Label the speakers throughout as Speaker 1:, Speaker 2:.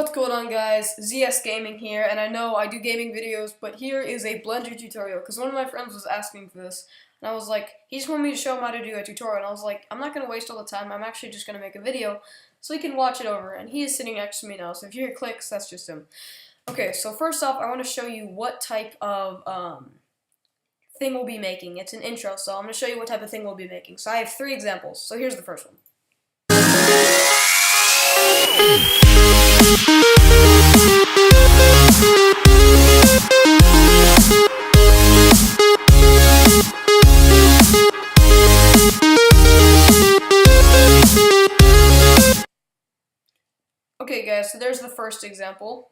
Speaker 1: What's going on, guys? ZS Gaming here, and I know I do gaming videos, but here is a Blender tutorial, because one of my friends was asking for this, and I was like, he just wanted me to show him how to do a tutorial, and I was like, I'm not going to waste all the time, I'm actually just going to make a video, so he can watch it over, and he is sitting next to me now, so if you hear clicks, that's just him. Okay, so first off, I want to show you what type of, thing we'll be making. It's an intro, so I'm going to show you what type of thing we'll be making. So I have 3 examples, so here's the first one. Okay guys, so there's the first example,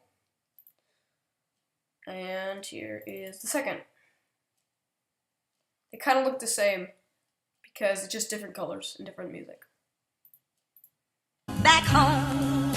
Speaker 1: and here is the second. They kind of look the same, because it's just different colors and different music.
Speaker 2: Back home.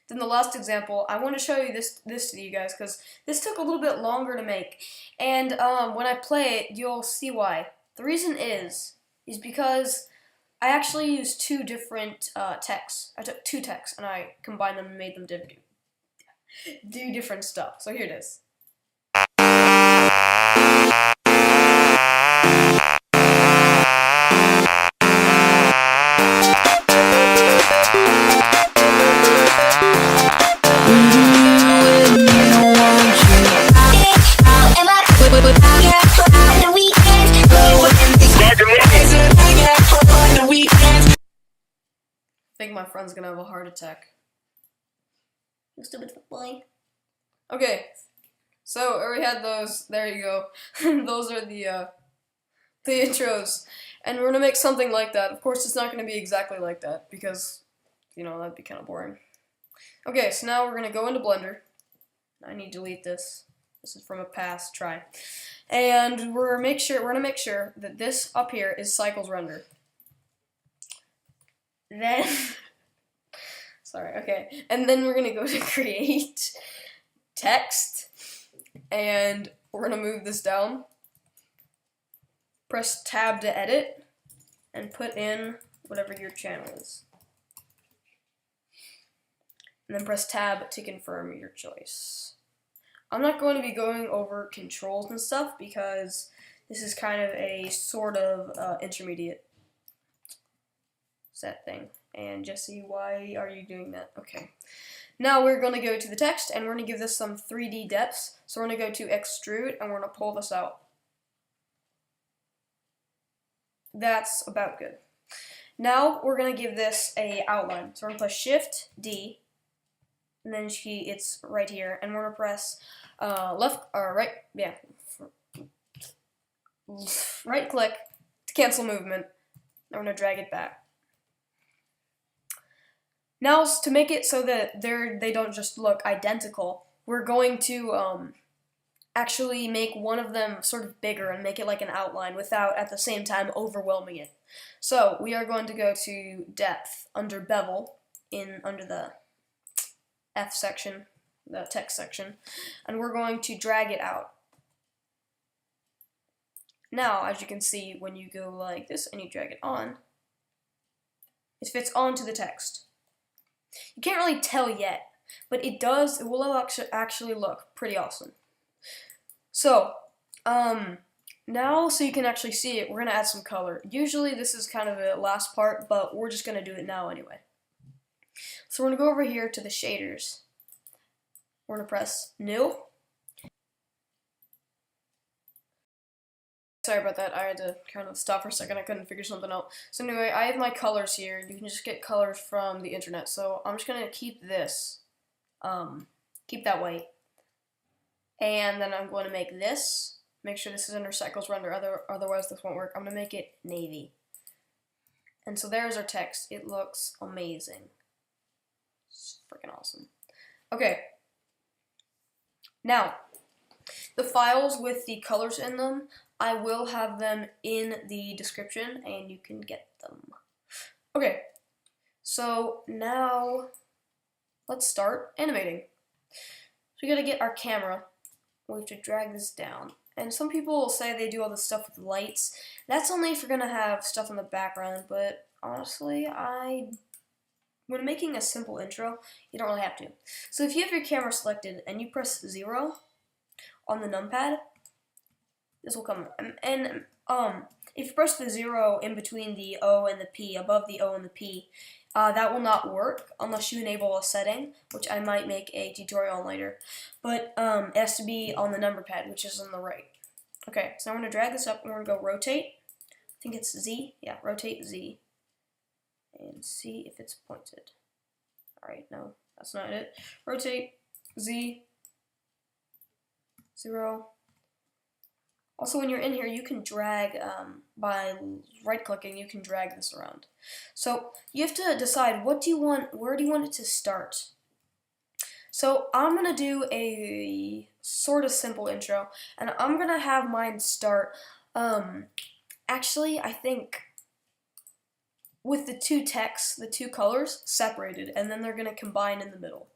Speaker 1: Then the last example, I want to show you this to you guys, because this took a little bit longer to make, and when I play it, you'll see why. The reason is because I actually used 2 different texts. I took 2 texts and I combined them and made them do different stuff. So here it is. I think my friend's gonna have a heart attack. You stupid boy. Okay, so I already had those. There you go. Those are the intros, and we're gonna make something like that. Of course, it's not gonna be exactly like that because, you know, that'd be kind of boring. Okay, so now we're gonna go into Blender. I need to delete this. This is from a past try, and we're gonna make sure that this up here is cycles render. Then, sorry, okay, and then we're gonna go to create text, and we're gonna move this down, press tab to edit, and put in whatever your channel is, and then press tab to confirm your choice. I'm not going to be going over controls and stuff because this is kind of a sort of intermediate set thing. And Jesse, why are you doing that? Okay. Now we're going to go to the text and we're going to give this some 3D depths. So we're going to go to extrude and we're going to pull this out. That's about good. Now we're going to give this a outline. So we're going to press Shift D, and then it's right here, and we're going to press right click to cancel movement. Now we're going to drag it back. Now, to make it so that they don't just look identical, we're going to actually make one of them sort of bigger and make it like an outline without at the same time overwhelming it. So we are going to go to depth under bevel under the F section, the text section, and we're going to drag it out. Now, as you can see, when you go like this and you drag it on, it fits onto the text. You can't really tell yet, but it will actually look pretty awesome. So, now so you can actually see it, we're going to add some color. Usually this is kind of the last part, but we're just going to do it now anyway. So we're going to go over here to the shaders. We're going to press New. Sorry about that, I had to kind of stop for a second, I couldn't figure something out. So anyway, I have my colors here. You can just get colors from the internet. So I'm just going to keep this, keep that white. And then I'm going to make this, make sure this is under cycles render, otherwise this won't work. I'm going to make it navy. And so there's our text. It looks amazing. It's freaking awesome. Okay. Now, the files with the colors in them, I will have them in the description and you can get them. Okay, so now let's start animating. So we gotta get our camera. We have to drag this down. And some people will say they do all this stuff with lights. That's only if you're gonna have stuff in the background, but honestly, when making a simple intro, you don't really have to. So if you have your camera selected and you press 0 on the numpad, this will come. And if you press the 0 in between the O and the P, above the O and the P, that will not work unless you enable a setting, which I might make a tutorial on later. But it has to be on the number pad, which is on the right. Okay, so I'm going to drag this up and we're going to go rotate. I think it's Z. Yeah, rotate Z. And see if it's pointed. Alright, no, that's not it. Rotate Z. 0. Also, when you're in here, you can drag, by right-clicking, you can drag this around. So, you have to decide, where do you want it to start? So, I'm going to do a sort of simple intro, and I'm going to have mine start, actually, I think, with the two texts, the two colors, separated, and then they're going to combine in the middle.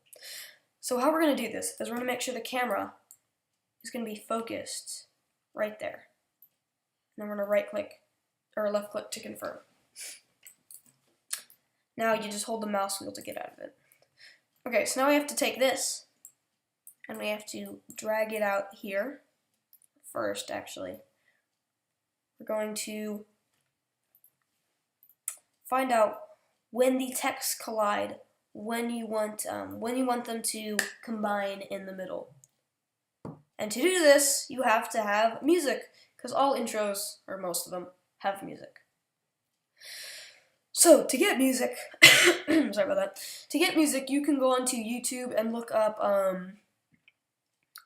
Speaker 1: So, how we're going to do this is we're going to make sure the camera is going to be focused right there. And then we're going to right click or left click to confirm. Now you just hold the mouse wheel to get out of it. Okay, so now we have to take this and we have to drag it out here. First, actually, we're going to find out when the texts collide, when you want them to combine in the middle. And to do this, you have to have music, because all intros, or most of them, have music. So, to get music, sorry about that, to get music, you can go onto YouTube and look up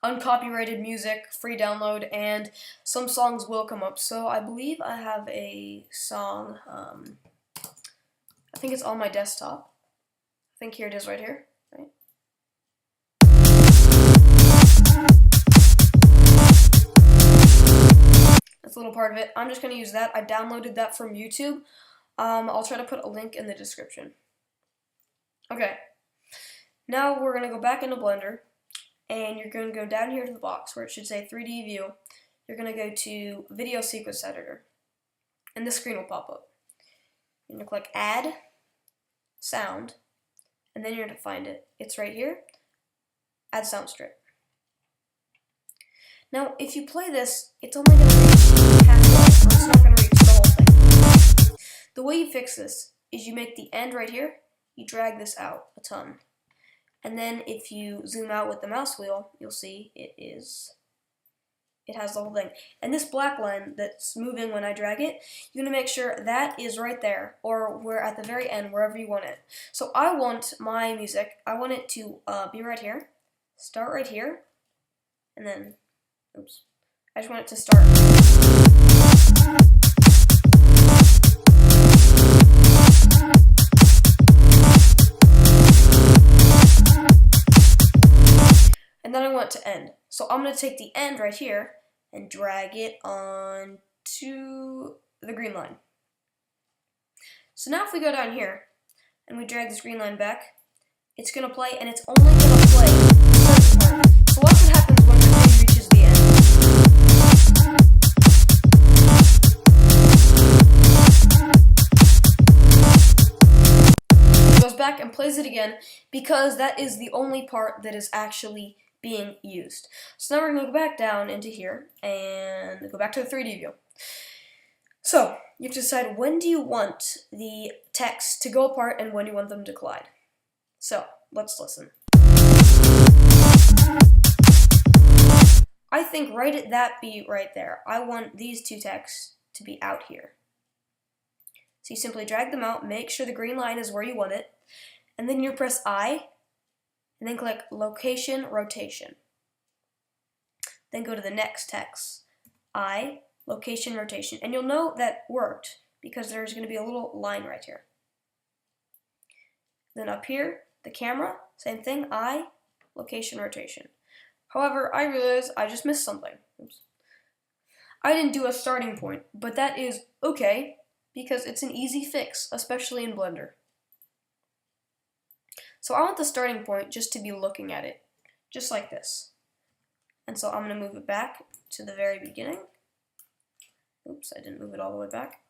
Speaker 1: uncopyrighted music, free download, and some songs will come up. So, I believe I have a song, I think it's on my desktop. I think here it is right here, right? That's a little part of it. I'm just going to use that. I downloaded that from YouTube. I'll try to put a link in the description. Okay. Now we're going to go back into Blender, and you're going to go down here to the box where it should say 3D View. You're going to go to Video Sequence Editor, and this screen will pop up. You're going to click Add, Sound, and then you're going to find it. It's right here. Add Sound Strip. Now, if you play this, it's only going to reach halfway, or it's not going to reach the whole thing. The way you fix this is you make the end right here, you drag this out a ton. And then if you zoom out with the mouse wheel, you'll see it has the whole thing. And this black line that's moving when I drag it, you're going to make sure that is right there, or we're at the very end, wherever you want it. So I want my music, I want it to be right here, start right here, and then oops. I just want it to start. And then I want it to end. So I'm going to take the end right here and drag it on to the green line. So now if we go down here and we drag this green line back, it's going to play, and it's only going to play the certain part. So watch what happens when the thing reaches the end. It goes back and plays it again because that is the only part that is actually being used. So now we're going to go back down into here and go back to the 3D view. So you have to decide, when do you want the text to go apart and when do you want them to collide. So let's listen. I think right at that beat right there, I want these two texts to be out here. So you simply drag them out, make sure the green line is where you want it, and then you press I, and then click Location Rotation. Then go to the next text, I, Location Rotation, and you'll know that worked because there's going to be a little line right here. Then up here, the camera, same thing, I, Location Rotation. However, I realized I just missed something. Oops. I didn't do a starting point, but that is okay because it's an easy fix, especially in Blender. So I want the starting point just to be looking at it. just like this. And so I'm going to move it back to the very beginning. Oops, I didn't move it all the way back.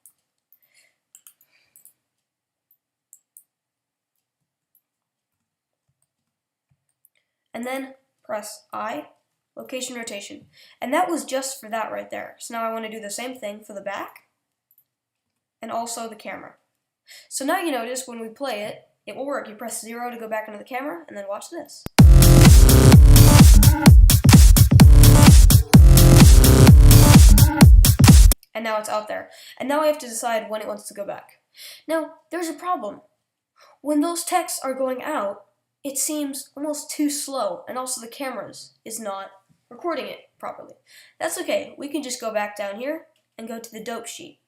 Speaker 1: And then press I, location rotation. And that was just for that right there. So now I want to do the same thing for the back and also the camera. So now you notice when we play it, it will work. You press 0 to go back into the camera, and then watch this. And now it's out there. And now I have to decide when it wants to go back. Now, there's a problem. When those texts are going out, it seems almost too slow, and also the cameras is not recording it properly. That's okay. We can just go back down here and go to the dope sheet.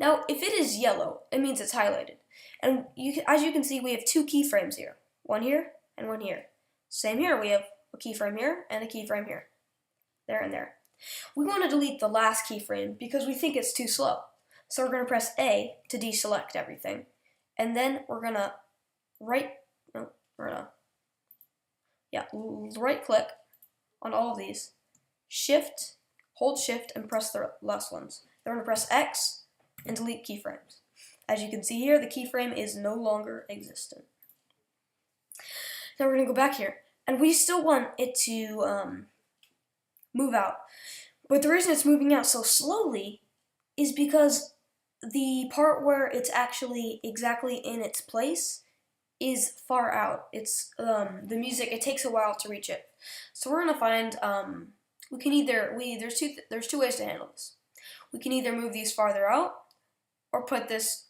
Speaker 1: Now, if it is yellow, it means it's highlighted. And as you can see, we have two keyframes here. One here and one here. Same here, we have a keyframe here and a keyframe here. There and there. We want to delete the last keyframe because we think it's too slow. So we're going to press A to deselect everything. And then we're going to right click on all of these. Shift, hold shift, and press the last ones. Then we're going to press X and delete keyframes. As you can see here, the keyframe is no longer existent. Now we're going to go back here. And we still want it to move out. But the reason it's moving out so slowly is because the part where it's actually exactly in its place is far out. It's the music, it takes a while to reach it. So we're going to find, we can either, there's two ways to handle this. We can either move these farther out or put this,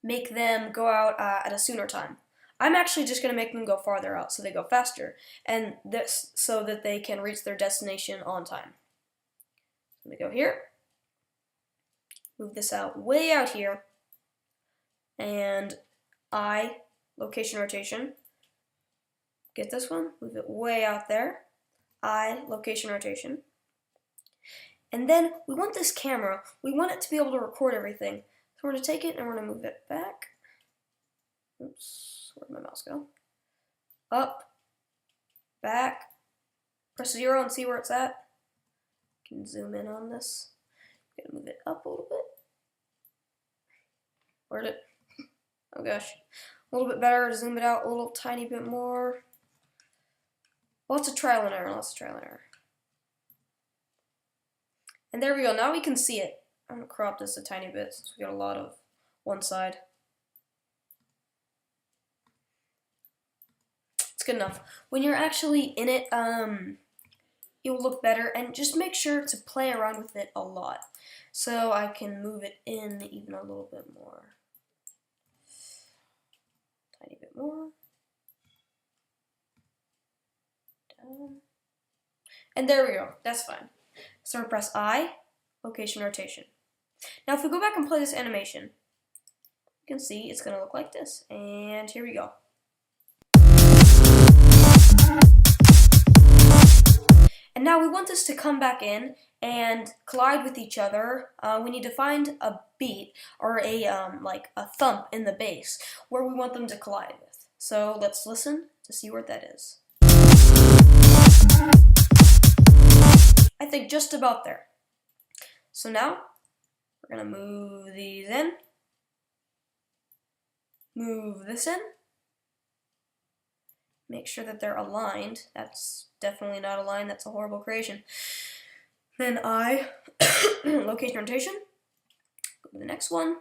Speaker 1: make them go out at a sooner time. I'm actually just going to make them go farther out so they go faster, and this so that they can reach their destination on time. Let me go here, move this out way out here, and I, location rotation, get this one, move it way out there, I, location rotation, and then we want this camera, we want it to be able to record everything, so we're going to take it and we're going to move it back, oops, where'd my mouse go, up, back, press 0 and see where it's at, you can zoom in on this, I'm going to move it up a little bit, where'd it, oh gosh, a little bit better, zoom it out a little tiny bit more, lots of trial and error, lots of trial and error. And there we go, now we can see it. I'm going to crop this a tiny bit since we got a lot of one side. It's good enough. When you're actually in it, it will look better, and just make sure to play around with it a lot. So I can move it in even a little bit more. Tiny bit more. Down. And there we go, that's fine. So we press I, location rotation. Now if we go back and play this animation, you can see it's going to look like this. And here we go. And now we want this to come back in and collide with each other. We need to find a beat or a like a thump in the bass where we want them to collide with. So let's listen to see where that is. I think just about there. So now we're going to move these in, move this in, make sure that they're aligned. That's definitely not aligned, that's a horrible creation. Then I, location rotation, go to the next one,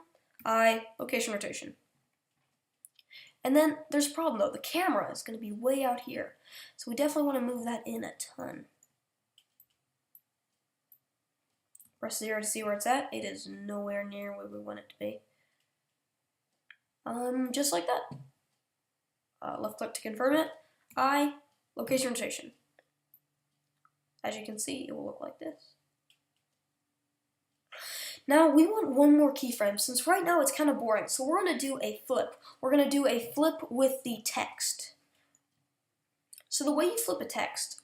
Speaker 1: I, location rotation. And then there's a problem though, the camera is going to be way out here. So we definitely want to move that in a ton. Press 0 to see where it's at. It is nowhere near where we want it to be. Just like that. Left click to confirm it. I, location rotation. As you can see, it will look like this. Now we want one more keyframe, since right now it's kind of boring, so we're going to do a flip. We're going to do a flip with the text. So the way you flip a text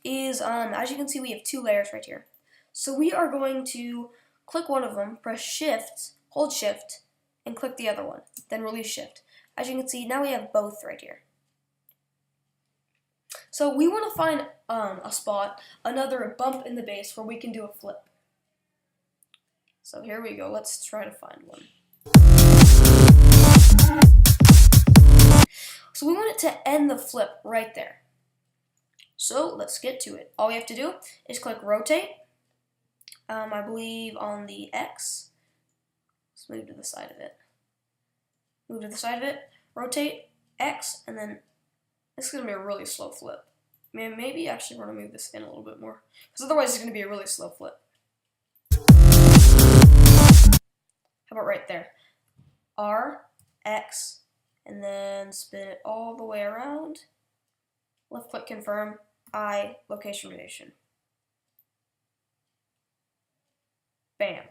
Speaker 1: is, as you can see, we have two layers right here. So we are going to click one of them, press shift, hold shift, and click the other one, then release shift. As you can see, now we have both right here. So we want to find a spot, another bump in the base where we can do a flip. So here we go. Let's try to find one. So we want it to end the flip right there. So let's get to it. All we have to do is click rotate. I believe on the X. Let's move to the side of it. Move to the side of it. Rotate X, and then it's gonna be a really slow flip. Man, maybe actually we're gonna move this in a little bit more, because otherwise it's gonna be a really slow flip. How about right there? R, X, and then spin it all the way around. Left click confirm, I, location rotation. Bam.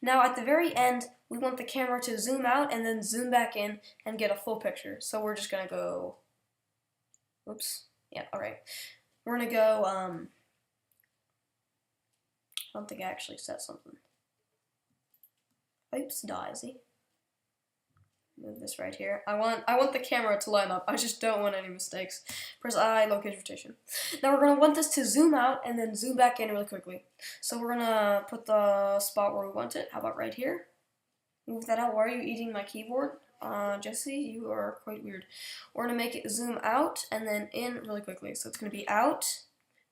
Speaker 1: Now at the very end, we want the camera to zoom out and then zoom back in and get a full picture. So we're just gonna go, oops, yeah, all right. We're gonna go, I don't think I actually set something. Oops, daisy. Move this right here. I want the camera to line up. I just don't want any mistakes. Press I, location rotation. Now we're gonna want this to zoom out and then zoom back in really quickly. So we're gonna put the spot where we want it. How about right here? Move that out. Why are you eating my keyboard? Jesse, you are quite weird. We're gonna make it zoom out and then in really quickly. So it's gonna be out.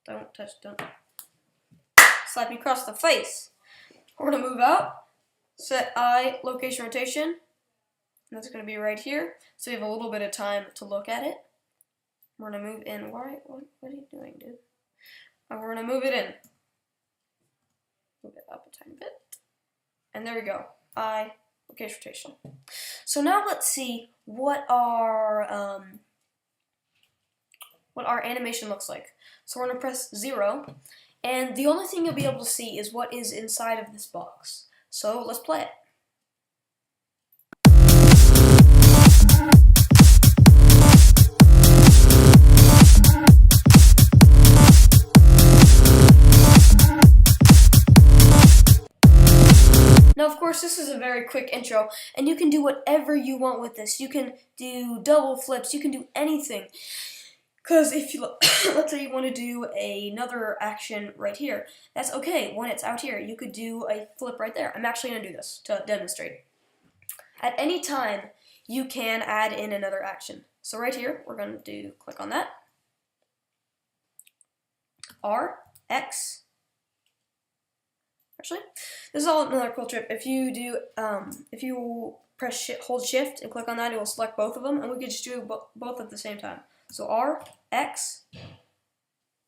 Speaker 1: Don't touch, don't slap me across the face. We're gonna move out. Set I, location rotation. And that's going to be right here, so we have a little bit of time to look at it. We're going to move in. What are you doing, dude? We're going to move it in. Move it up a tiny bit. And there we go. I, location rotation. So now let's see what our animation looks like. So we're going to press 0, and the only thing you'll be able to see is what is inside of this box. So let's play it. Now, of course, this is a very quick intro, and you can do whatever you want with this. You can do double flips, you can do anything. Because if you, let's say you want to do another action right here, that's okay. When it's out here, you could do a flip right there. I'm actually going to do this to demonstrate. At any time, you can add in another action. So right here, we're going to click on that. R, X. Actually, this is all another cool trick. If you do, if you hold shift and click on that, it will select both of them, and we can just do both at the same time. So R, X,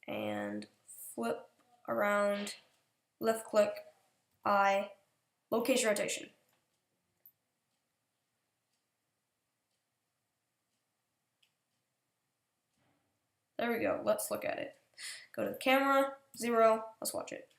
Speaker 1: and flip around, left click, I, location rotation. There we go. Let's look at it. Go to the camera, 0, let's watch it.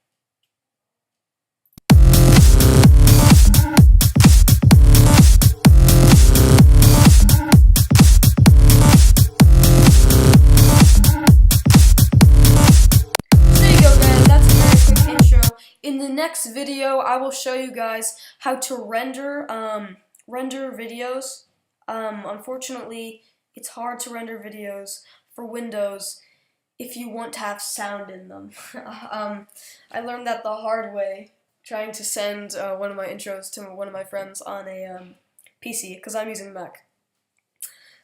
Speaker 1: In the next video, I will show you guys how to render videos. Unfortunately, it's hard to render videos for Windows if you want to have sound in them. I learned that the hard way, trying to send one of my intros to one of my friends on a PC, because I'm using Mac.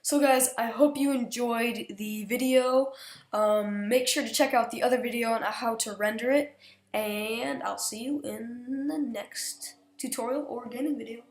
Speaker 1: So guys, I hope you enjoyed the video. Make sure to check out the other video on how to render it. And I'll see you in the next tutorial or gaming video.